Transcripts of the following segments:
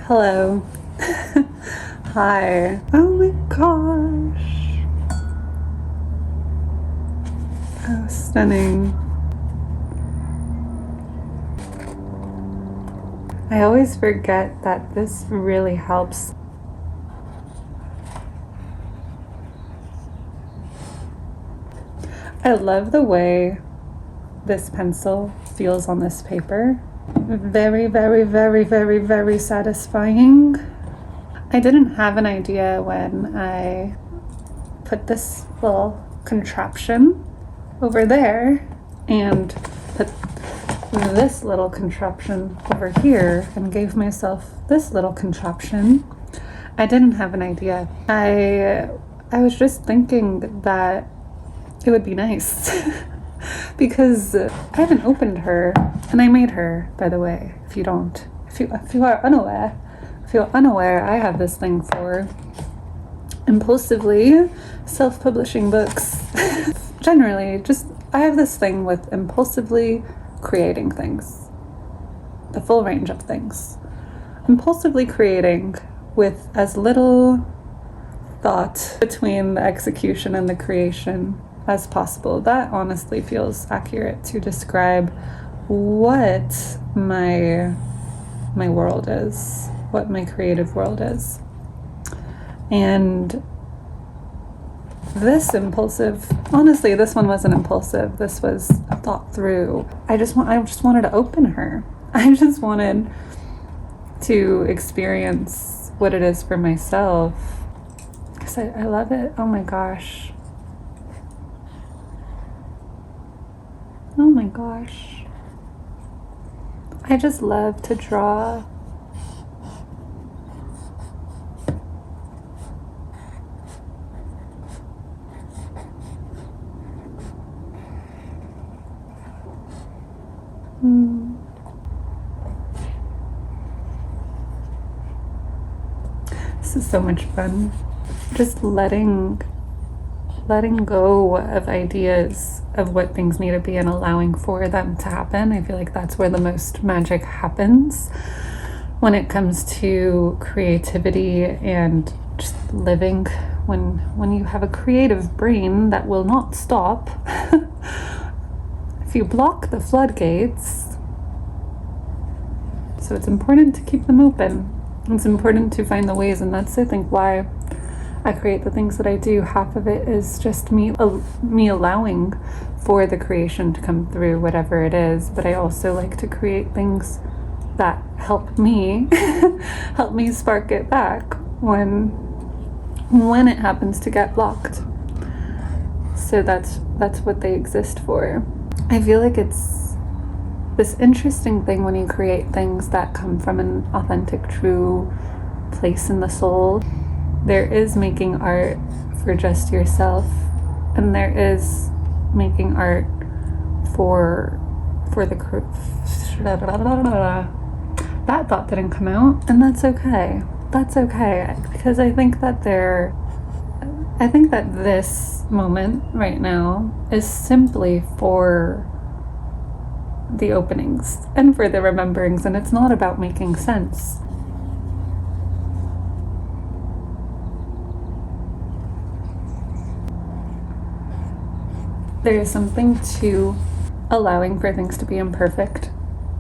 Hello. Hi. Oh my gosh. Oh, stunning. I always forget that this really helps. I love the way this pencil feels on this paper. Very, very, very, very, very satisfying. I didn't have an idea when I put this little contraption over there and put this little contraption over here and gave myself this little contraption. I didn't have an idea. I was just thinking that it would be nice because I haven't opened her, and I made her, by the way. If you are unaware, I have this thing for impulsively self-publishing books. Generally, I have this thing with impulsively creating things, the full range of things. Impulsively creating with as little thought between the execution and the creation as possible. That honestly feels accurate to describe what my world is, what my creative world is. And this one wasn't impulsive. This was thought through. I just wanted to open her. I just wanted to experience what it is for myself. Because I love it. Oh my gosh. Oh my gosh. I just love to draw. This is so much fun. Just letting go of ideas of what things need to be and allowing for them to happen. I feel like that's where the most magic happens when it comes to creativity and just living. When you have a creative brain that will not stop, if you block the floodgates, so it's important to keep them open. It's important to find the ways, and that's, I think, why I create the things that I do. Half of it is just me allowing for the creation to come through, whatever it is. But I also like to create things that help me spark it back when it happens to get blocked. So that's what they exist for. I feel like it's this interesting thing when you create things that come from an authentic, true place in the soul. There is making art for just yourself, and there is making art for the crew. That thought didn't come out, and that's okay. That's okay, because I think that this moment right now is simply for the openings and for the rememberings, and it's not about making sense. There is something to allowing for things to be imperfect.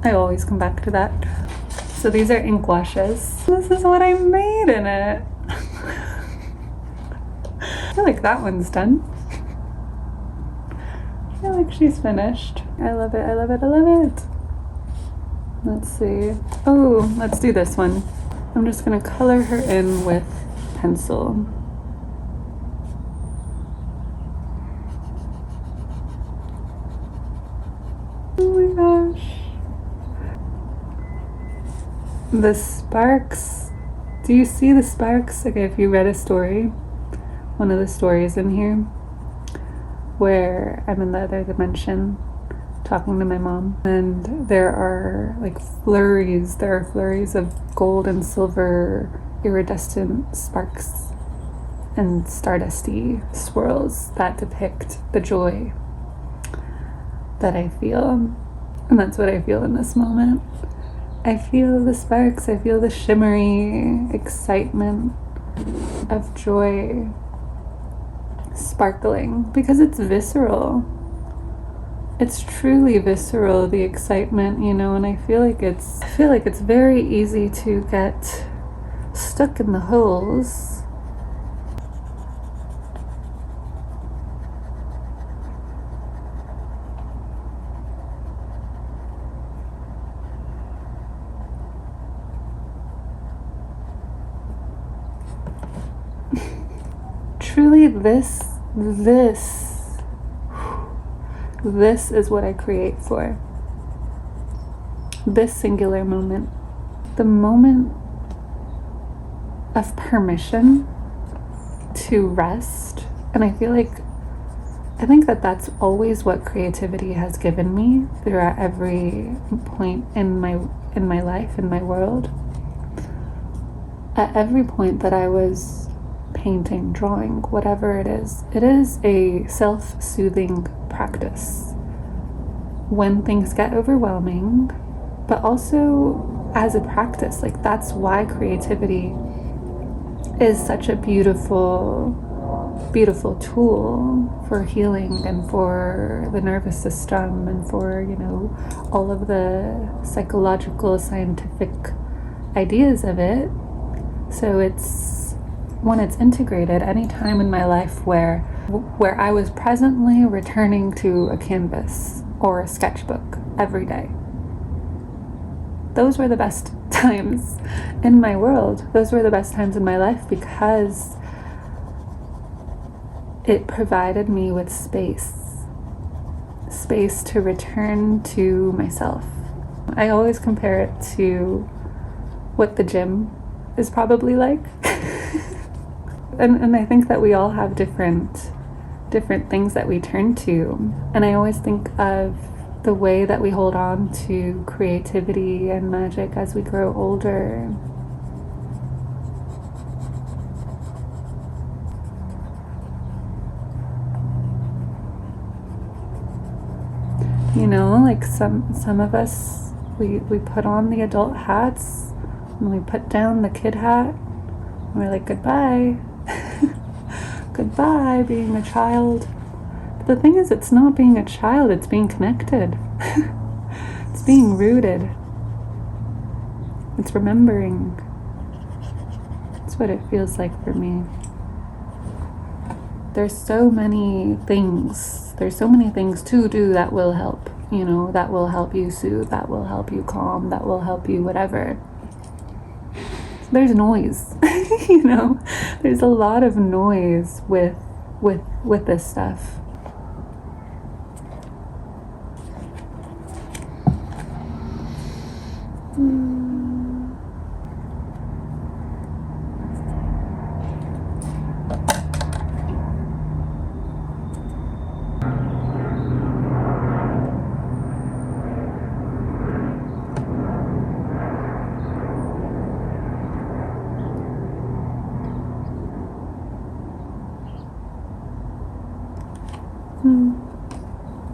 I always come back to that. So these are ink washes. This is what I made in it. I feel like that one's done. I feel like she's finished. I love it, I love it, I love it. Let's see. Oh, let's do this one. I'm just gonna color her in with pencil. Oh my gosh. The sparks. Do you see the sparks? Okay, if you read a story, one of the stories in here, where I'm in the other dimension talking to my mom, and there are flurries of gold and silver iridescent sparks and stardusty swirls that depict the joy that I feel. And that's what I feel in this moment. I feel the sparks, I feel the shimmery excitement of joy sparkling, because it's visceral. It's truly visceral, the excitement, you know, and I feel like it's very easy to get stuck in the holes. Truly, this is what I create for. This singular moment. The moment of permission to rest. And I think that that's always what creativity has given me throughout every point in my life, in my world. At every point that I was painting, drawing, whatever it is a self-soothing practice when things get overwhelming, but also as a practice. Like, that's why creativity is such a beautiful tool for healing and for the nervous system and for, you know, all of the psychological, scientific ideas of it. So when it's integrated, any time in my life where I was presently returning to a canvas or a sketchbook every day, those were the best times in my world. Those were the best times in my life, because it provided me with space to return to myself. I always compare it to what the gym is probably like. And I think that we all have different things that we turn to. And I always think of the way that we hold on to creativity and magic as we grow older. You know, like some of us, we put on the adult hats and we put down the kid hat and we're like, goodbye. Goodbye, being a child. But the thing is, it's not being a child, it's being connected. It's being rooted. It's remembering. That's what it feels like for me. There's so many things to do that will help, you know, that will help you soothe, that will help you calm, that will help you whatever. There's noise, you know, there's a lot of noise with this stuff.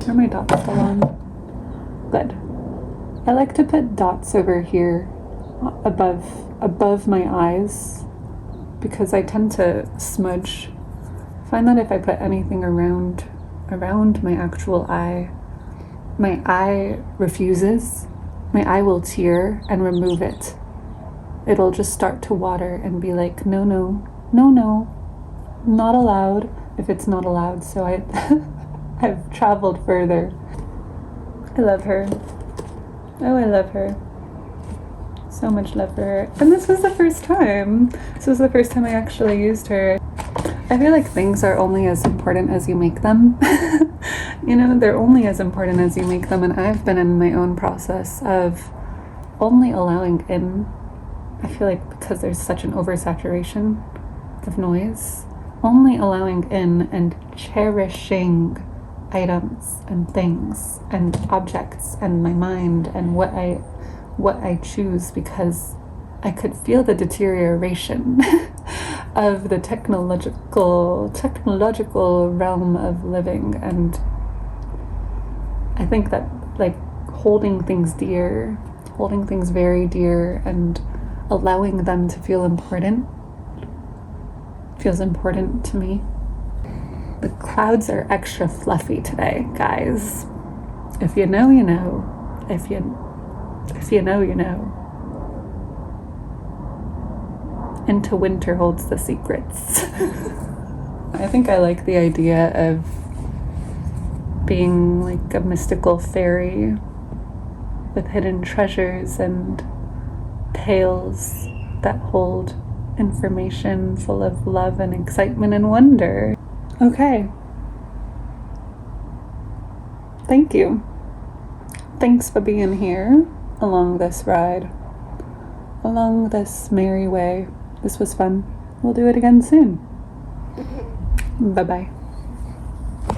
Are my dots still on? Good. I like to put dots over here above my eyes, because I tend to smudge. I find that if I put anything around my actual eye, my eye refuses. My eye will tear and remove it. It'll just start to water and be like, no, not allowed, if it's not allowed. So I've traveled further. I love her. Oh, I love her. So much love for her. And this was the first time. This was the first time I actually used her. I feel like things are only as important as you make them. You know, they're only as important as you make them. And I've been in my own process of only allowing in, I feel like because there's such an oversaturation of noise, only allowing in and cherishing items and things and objects and my mind and what I choose, because I could feel the deterioration of the technological realm of living. And I think that, like, holding things dear holding things very dear and allowing them to feel important feels important to me. The clouds are extra fluffy today, guys. If you know, you know. If you know, you know. Into winter holds the secrets. I think I like the idea of being like a mystical fairy with hidden treasures and pails that hold information full of love and excitement and wonder. Okay. Thank you. Thanks for being here along this ride, along this merry way. This was fun. We'll do it again soon. Bye-bye.